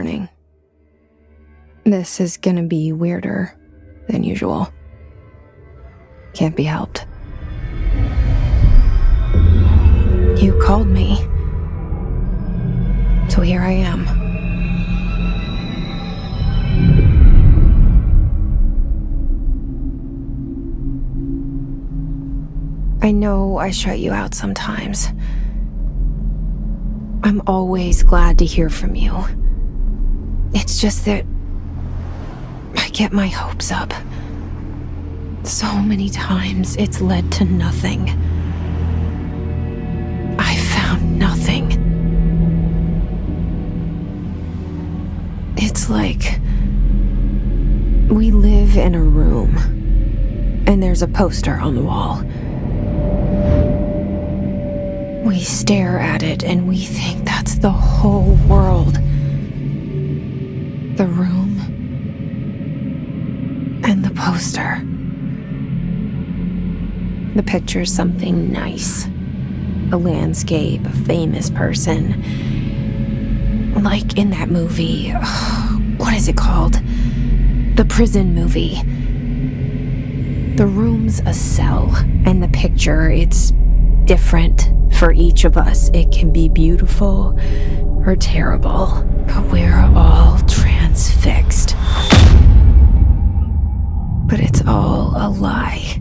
warning. This is gonna be weirder than usual. Can't be helped. You called me. So here I am. I know I shut you out sometimes. I'm always glad to hear from you. It's just that I get my hopes up. So many times it's led to nothing. I found nothing. It's like we live in a room and there's a poster on the wall. We stare at it and we think that's the whole world. The room and the poster. The picture's something nice. A landscape, a famous person. Like in that movie, what is it called? The prison movie. The room's a cell, and the picture, it's different for each of us. It can be beautiful or terrible, but we're all transfixed. But it's all a lie.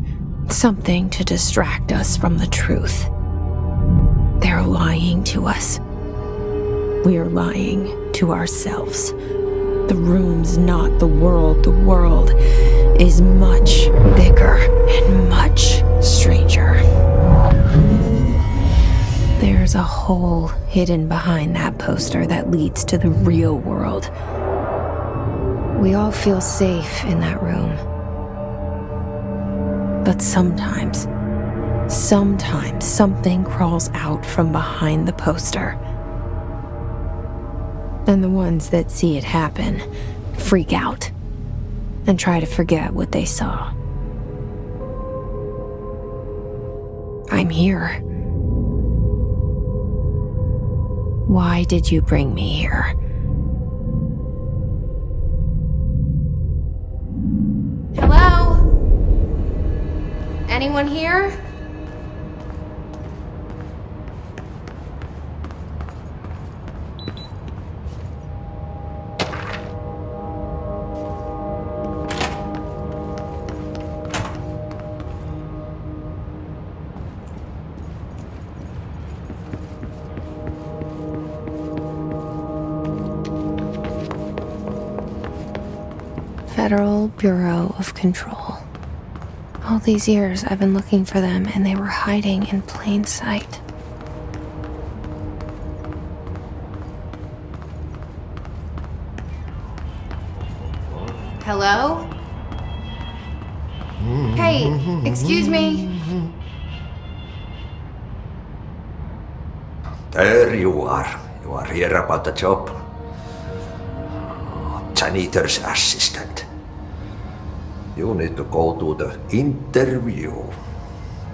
Something to distract us from the truth. They're lying to us. We're lying to ourselves. The room's not the world. The world is much bigger and much stranger. There's a hole hidden behind that poster that leads to the real world. We all feel safe in that room. But sometimes something crawls out from behind the poster. And the ones that see it happen freak out and try to forget what they saw. I'm here. Why did you bring me here? Hello? Anyone here? Federal Bureau of Control. All these years I've been looking for them and they were hiding in plain sight. Hello? Hey, excuse me. There you are. You are here about the job. Janitor's assistant. You need to go to the interview.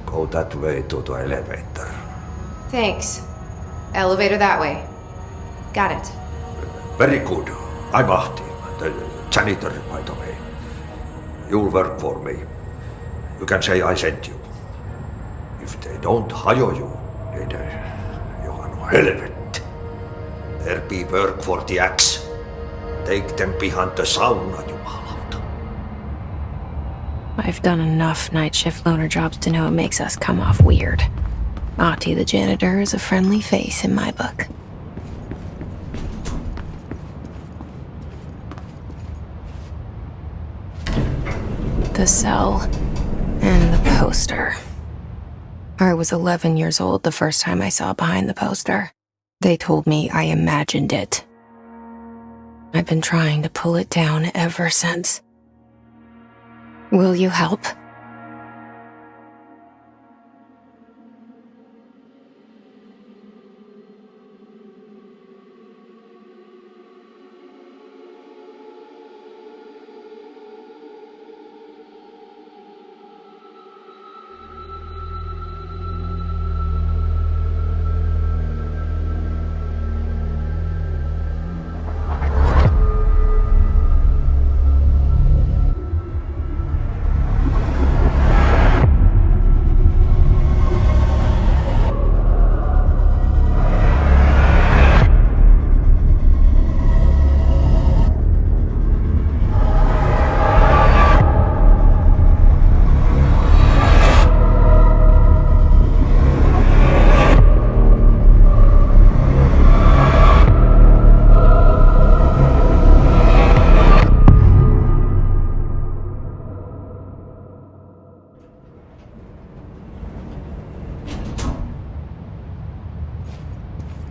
Go that way to the elevator. Thanks. Elevator that way. Got it. Very good. I'm Ahti, the janitor, by the way. You'll work for me. You can say I sent you. If they don't hire you, then you are no helvet. There be work for the axe. Take them behind the sauna, jumalauta. I've done enough night shift loner jobs to know it makes us come off weird. Ahti the janitor is a friendly face in my book. The cell and the poster. I was 11 years old the first time I saw behind the poster. They told me I imagined it. I've been trying to pull it down ever since. Will you help?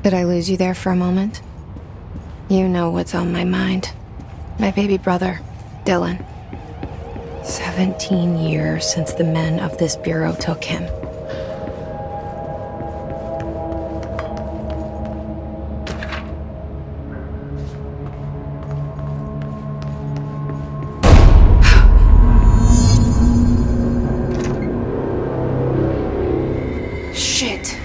Did I lose you there for a moment? You know what's on my mind. My baby brother, Dylan. 17 years since the men of this bureau took him. Shit.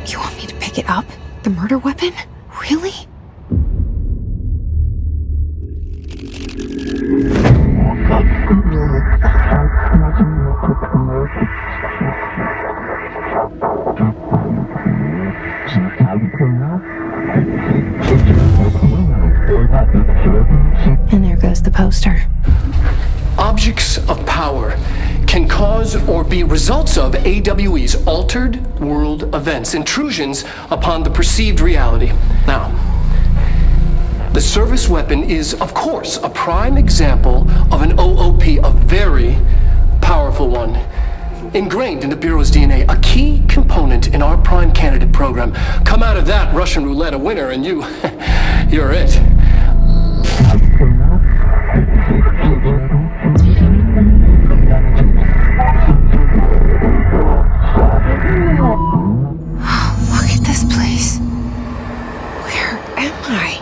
You want me to pick it up? The murder weapon? Really? And there goes the poster. Objects of power can cause or be results of AWE's altered world events, intrusions upon the perceived reality. Now, the service weapon is, of course, a prime example of an OOP, a very powerful one, ingrained in the Bureau's DNA, a key component in our prime candidate program. Come out of that Russian roulette a winner and you're it. Look at this place. Where am I?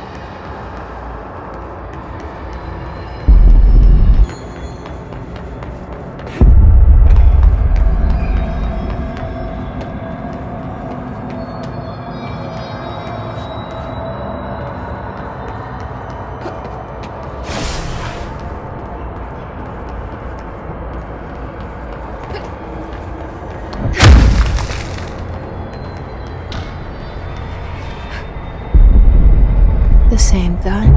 The same gun.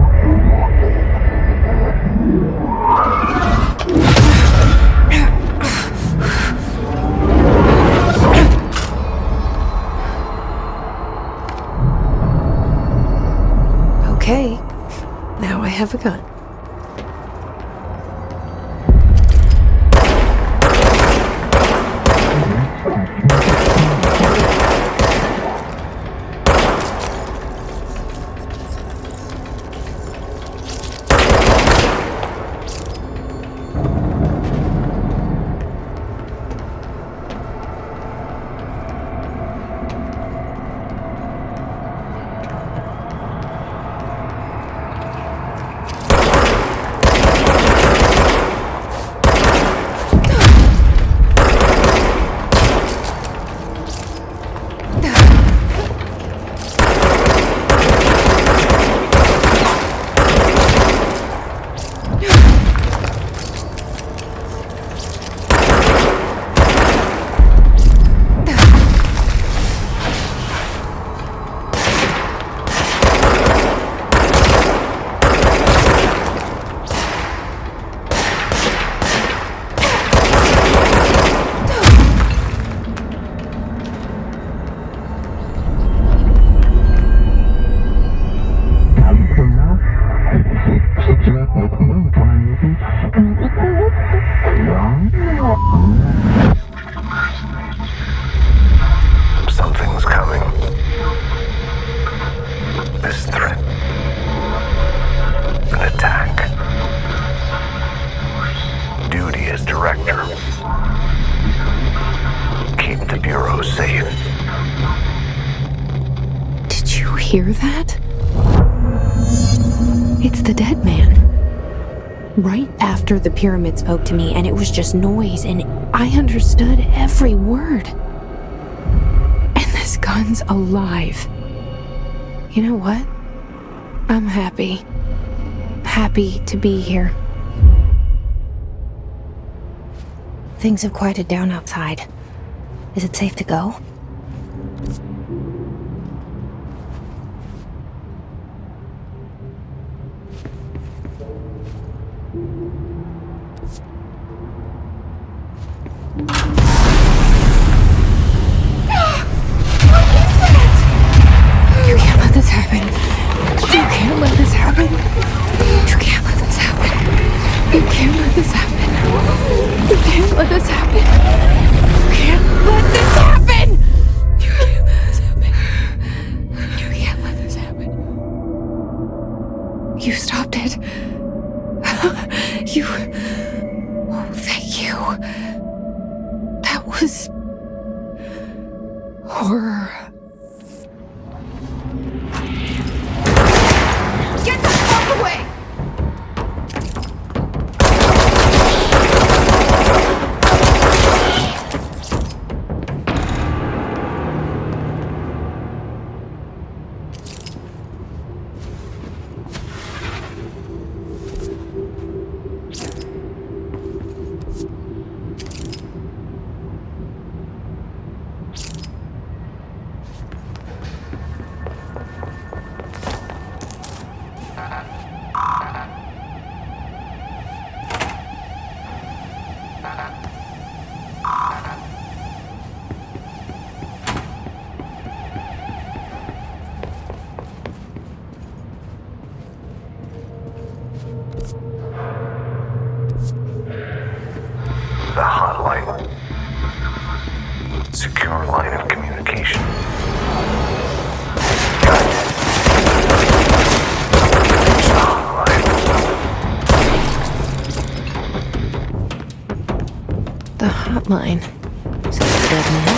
Okay, now I have a gun. Something's coming. This threat. An attack. Duty as director. Keep the Bureau safe. Did you hear that? It's the dead man. Right after the pyramid spoke to me, and it was just noise, and I understood every word. And this gun's alive. You know what? I'm happy. Happy to be here. Things have quieted down outside. Is it safe to go? You can't let this happen. You can't let this happen. You can't let this happen. You can't let this happen. You can't let this happen. You stopped it. You... Oh, thank you. That was... horror. Get the fuck away! The hotline. Secure line of communication. Got it. Reach the hotline. The hotline. So it's dead now?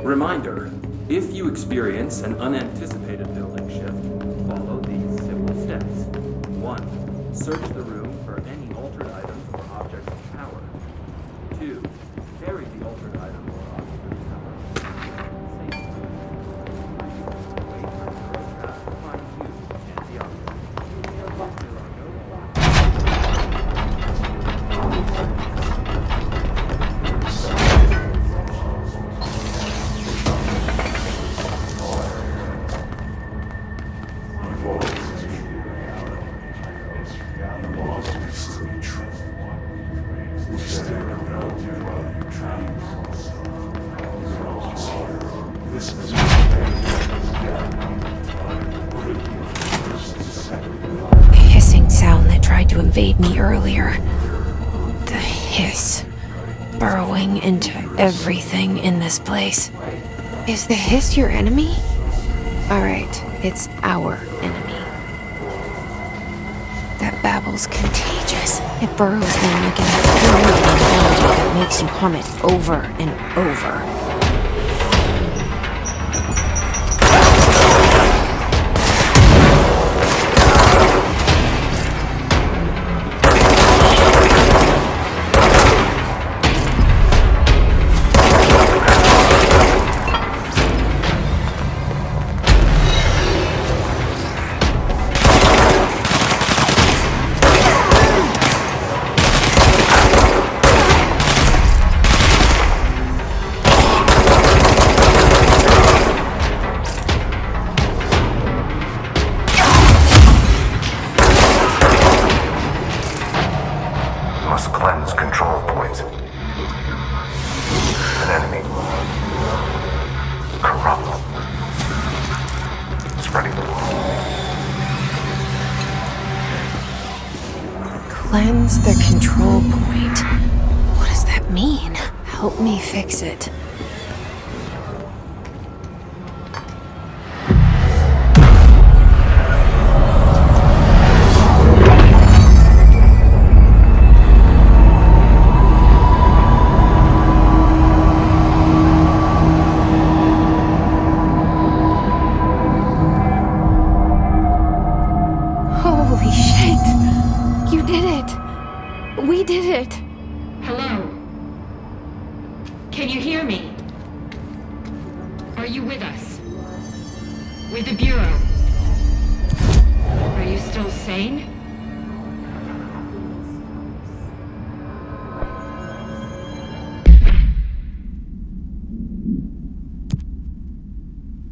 Reminder, if you experience an unanticipated building shift, follow these simple steps. 1. Search the room for any altered items or objects of power. 2. Carry the altered item or object of power. Safely. 3. Wait until the trap finds you and the object. If there are no The hissing sound that tried to invade me earlier. The hiss. Burrowing into everything in this place. Is the hiss your enemy? Alright, it's our enemy. That babble's contagious. It burrows in like an infuriating melody that makes you hum it over and over. Must cleanse control points. An enemy. Corrupt. Spreading the word. Cleanse the control point. What does that mean? Help me fix it. We did it! Hello? Can you hear me? Are you with us? With the Bureau? Are you still sane?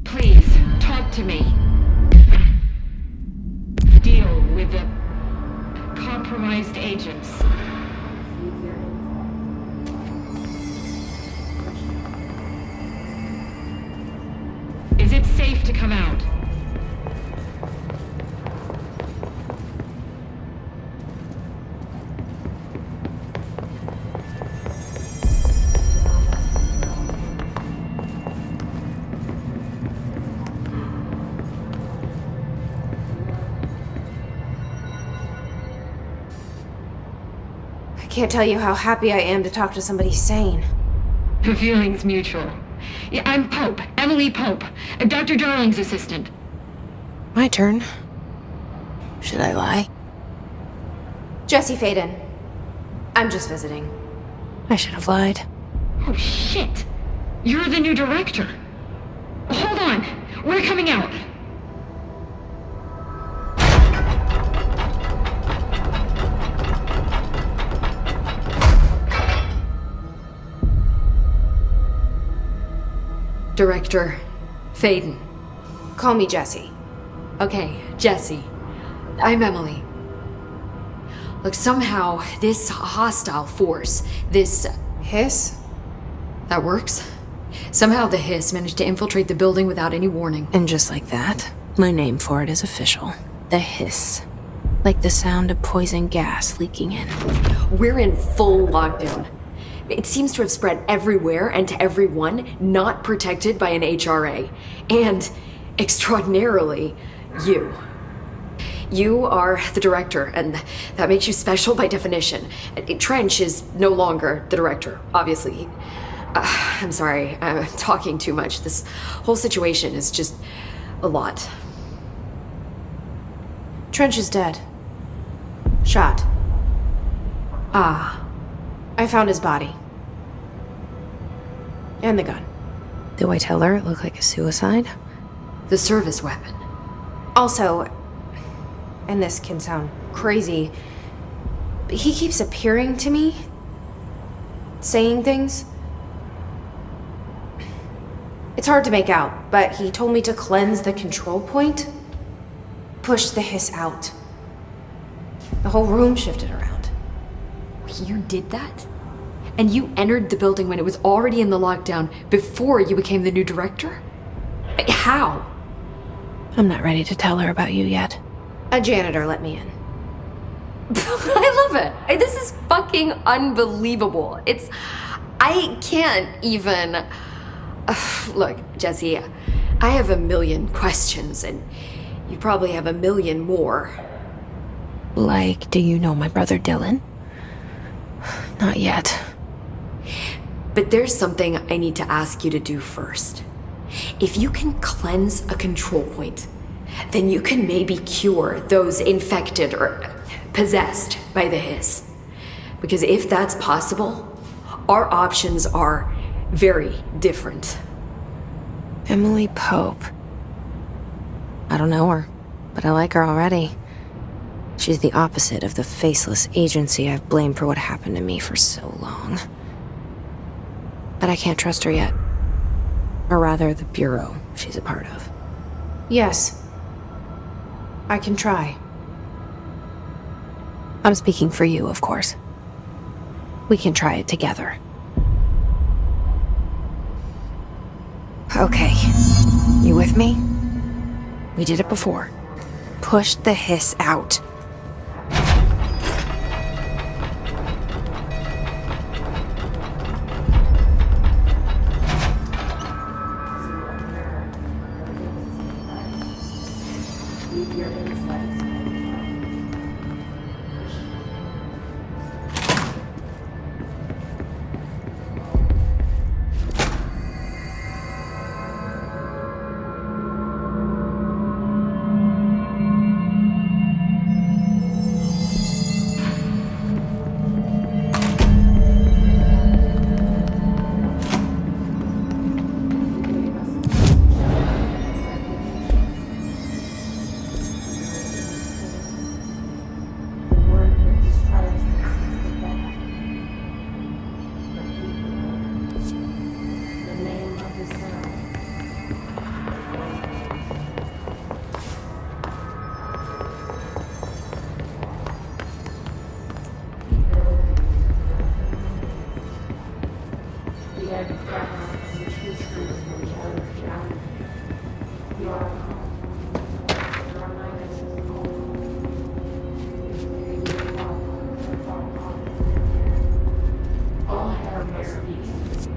Please, talk to me. Deal with the compromised agents. Is it safe to come out? I can't tell you how happy I am to talk to somebody sane. The feeling's mutual. Yeah, I'm Pope, Emily Pope, Dr. Darling's assistant. My turn. Should I lie? Jesse Faden. I'm just visiting. I should have lied. Oh, shit. You're the new director. Hold on. We're coming out. Director Faden. Call me Jesse. Okay, Jesse. I'm Emily. Look, somehow this hostile force, this... Hiss? That works? Somehow the hiss managed to infiltrate the building without any warning. And just like that, my name for it is official. The hiss. Like the sound of poison gas leaking in. We're in full lockdown. It seems to have spread everywhere and to everyone not protected by an HRA. And, extraordinarily, you. You are the director, and that makes you special by definition. Trench is no longer the director, obviously. I'm sorry, I'm talking too much. This whole situation is just a lot. Trench is dead. Shot. Ah. I found his body. And the gun. Do I tell her it looked like a suicide? The service weapon. Also, and this can sound crazy, but he keeps appearing to me, saying things. It's hard to make out, but he told me to cleanse the control point, push the hiss out. The whole room shifted around. You did that? And you entered the building when it was already in the lockdown before you became the new director? How? I'm not ready to tell her about you yet. A janitor let me in. I love it. This is fucking unbelievable. I can't even... Look, Jesse, I have a million questions, and you probably have a million more. Like, do you know my brother Dylan? Not yet. But there's something I need to ask you to do first. If you can cleanse a control point, then you can maybe cure those infected or possessed by the hiss. Because if that's possible, our options are very different. Emily Pope. I don't know her, but I like her already. She's the opposite of the faceless agency I've blamed for what happened to me for so long. But I can't trust her yet. Or rather, the Bureau she's a part of. Yes. I can try. I'm speaking for you, of course. We can try it together. Okay. You with me? We did it before. Push the hiss out. All harmless species,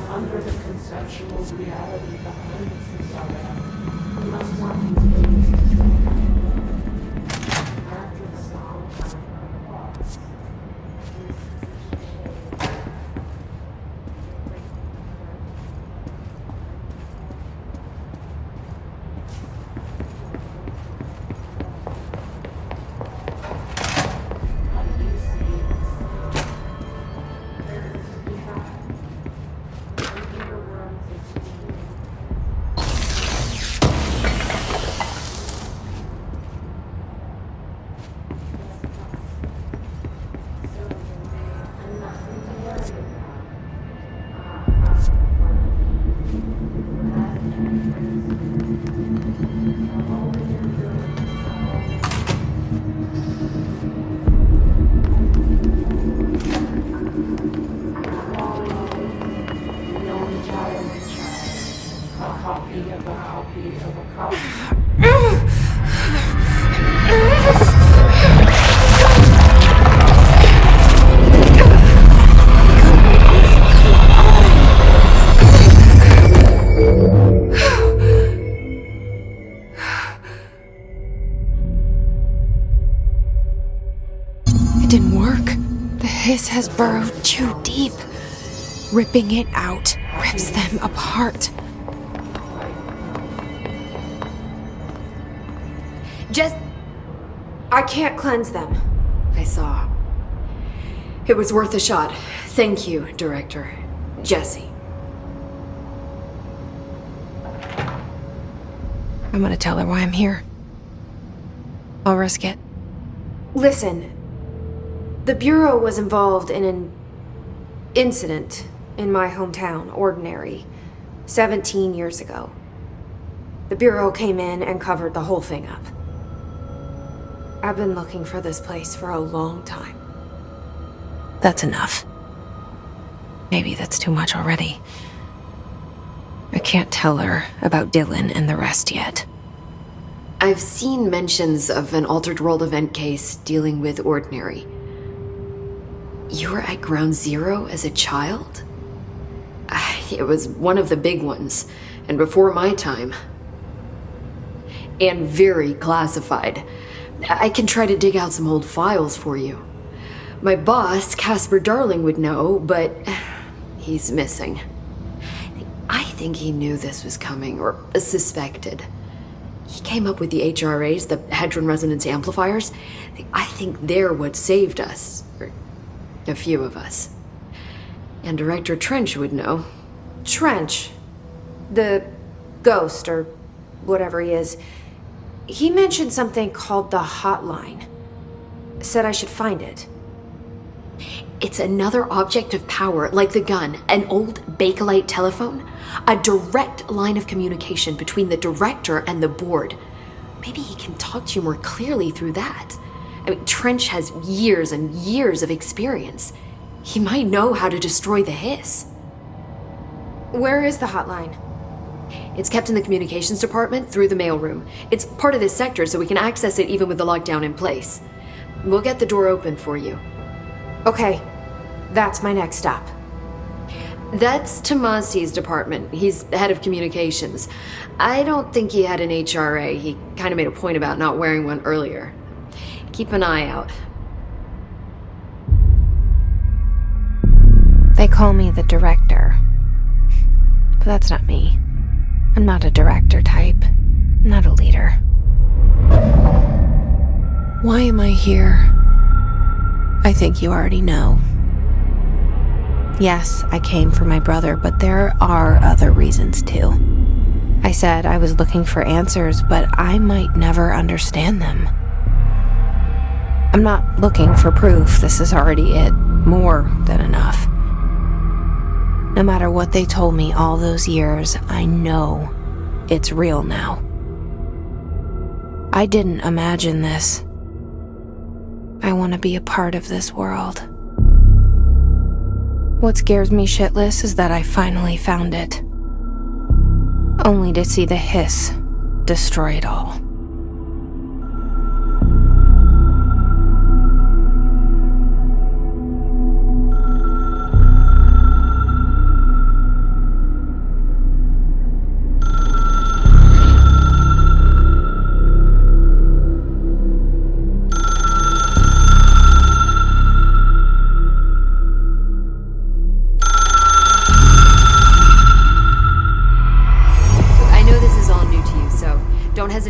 under the conceptual reality behind the facade, we must not be pleased. After the small time pause, It didn't work. The hiss has burrowed too deep. Ripping it out rips them apart. I can't cleanse them. I saw. It was worth a shot. Thank you, Director. Jesse. I'm gonna tell her why I'm here. I'll risk it. Listen, the Bureau was involved in an incident in my hometown, Ordinary, 17 years ago. The Bureau came in and covered the whole thing up. I've been looking for this place for a long time. That's enough. Maybe that's too much already. I can't tell her about Dylan and the rest yet. I've seen mentions of an Altered World event case dealing with Ordinary. You were at Ground Zero as a child? It was one of the big ones, and before my time. And very classified. I can try to dig out some old files for you. My boss, Casper Darling, would know, but he's missing. I think he knew this was coming, or suspected. He came up with the HRAs, the Hadron Resonance Amplifiers. I think they're what saved us, or a few of us. And Director Trench would know. Trench? The ghost, or whatever he is. He mentioned something called the hotline. Said I should find it. It's another object of power, like the gun, an old Bakelite telephone. A direct line of communication between the director and the board. Maybe he can talk to you more clearly through that. I mean, Trench has years and years of experience. He might know how to destroy the hiss. Where is the hotline? It's kept in the communications department through the mailroom. It's part of this sector, so we can access it even with the lockdown in place. We'll get the door open for you. Okay, that's my next stop. That's Tomasi's department. He's head of communications. I don't think he had an HRA. He kind of made a point about not wearing one earlier. Keep an eye out. They call me the director. But that's not me. I'm not a director type. I'm not a leader. Why am I here? I think you already know. Yes, I came for my brother, but there are other reasons too. I said I was looking for answers, but I might never understand them. I'm not looking for proof. This is already it. More than enough. No matter what they told me all those years, I know it's real now. I didn't imagine this. I want to be a part of this world. What scares me shitless is that I finally found it. Only to see the hiss destroy it all.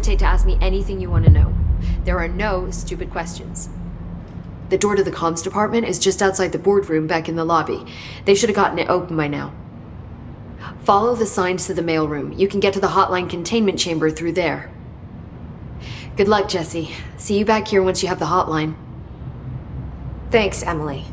hesitate to ask me anything you want to know. There are no stupid questions. The door to the comms department is just outside the boardroom back in the lobby. They should have gotten it open by now. Follow the signs to the mailroom. You can get to the hotline containment chamber through there. Good luck, Jesse. See you back here once you have the hotline. Thanks, Emily.